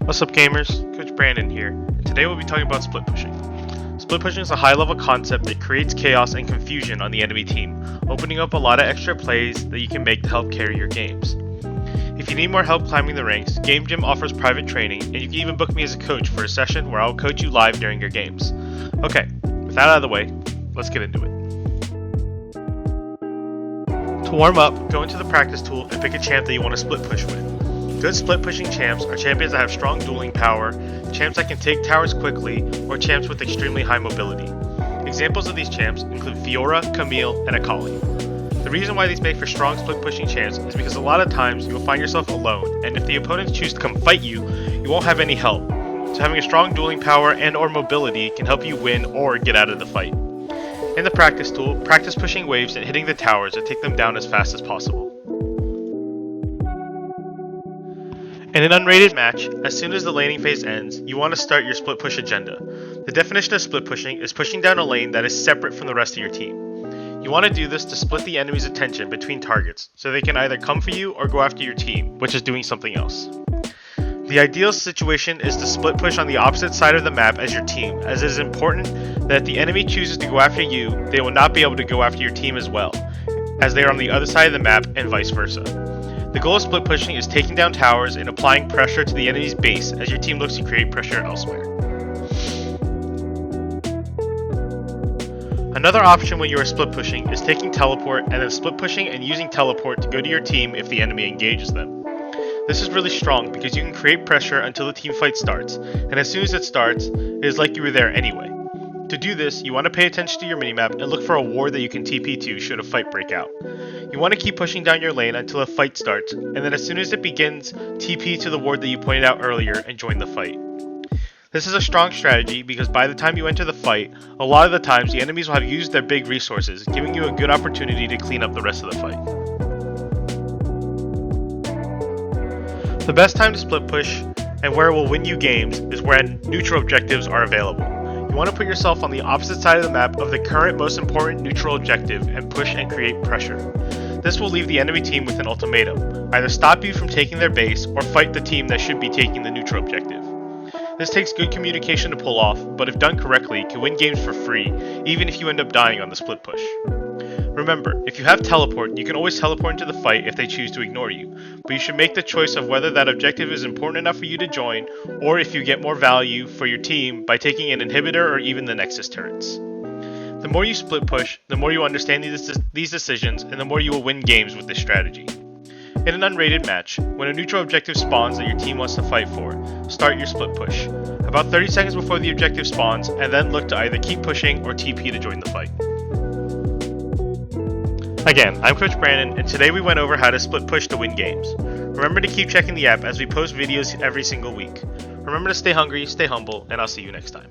What's up gamers, Coach Brandon here, and today we'll be talking about split pushing. Split pushing is a high level concept that creates chaos and confusion on the enemy team, opening up a lot of extra plays that you can make to help carry your games. If you need more help climbing the ranks, Game Gym offers private training, and you can even book me as a coach for a session where I'll coach you live during your games. Okay, with that out of the way, let's get into it. To warm up, go into the practice tool and pick a champ that you want to split push with. Good split pushing champs are champions that have strong dueling power, champs that can take towers quickly, or champs with extremely high mobility. Examples of these champs include Fiora, Camille, and Akali. The reason why these make for strong split pushing champs is because a lot of times you will find yourself alone, and if the opponents choose to come fight you, you won't have any help. So having a strong dueling power and or mobility can help you win or get out of the fight. In the practice tool, practice pushing waves and hitting the towers to take them down as fast as possible. In an unrated match, as soon as the laning phase ends, you want to start your split push agenda. The definition of split pushing is pushing down a lane that is separate from the rest of your team. You want to do this to split the enemy's attention between targets, so they can either come for you or go after your team, which is doing something else. The ideal situation is to split push on the opposite side of the map as your team, as it is important that if the enemy chooses to go after you, they will not be able to go after your team as well, as they are on the other side of the map and vice versa. The goal of split pushing is taking down towers and applying pressure to the enemy's base as your team looks to create pressure elsewhere. Another option when you are split pushing is taking teleport and then split pushing and using teleport to go to your team if the enemy engages them. This is really strong because you can create pressure until the team fight starts, and as soon as it starts, it is like you were there anyway. To do this, you want to pay attention to your minimap and look for a ward that you can TP to should a fight break out. You want to keep pushing down your lane until a fight starts, and then as soon as it begins, TP to the ward that you pointed out earlier and join the fight. This is a strong strategy because by the time you enter the fight, a lot of the times the enemies will have used their big resources, giving you a good opportunity to clean up the rest of the fight. The best time to split push and where it will win you games is when neutral objectives are available. You want to put yourself on the opposite side of the map of the current most important neutral objective and push and create pressure. This will leave the enemy team with an ultimatum, either stop you from taking their base or fight the team that should be taking the neutral objective. This takes good communication to pull off, but if done correctly, can win games for free, even if you end up dying on the split push. Remember, if you have teleport, you can always teleport into the fight if they choose to ignore you, but you should make the choice of whether that objective is important enough for you to join, or if you get more value for your team by taking an inhibitor or even the Nexus turrets. The more you split push, the more you understand these decisions, and the more you will win games with this strategy. In an unrated match, when a neutral objective spawns that your team wants to fight for, start your split push, about 30 seconds before the objective spawns, and then look to either keep pushing or TP to join the fight. Again, I'm Coach Brandon, and today we went over how to split push to win games. Remember to keep checking the app as we post videos every single week. Remember to stay hungry, stay humble, and I'll see you next time.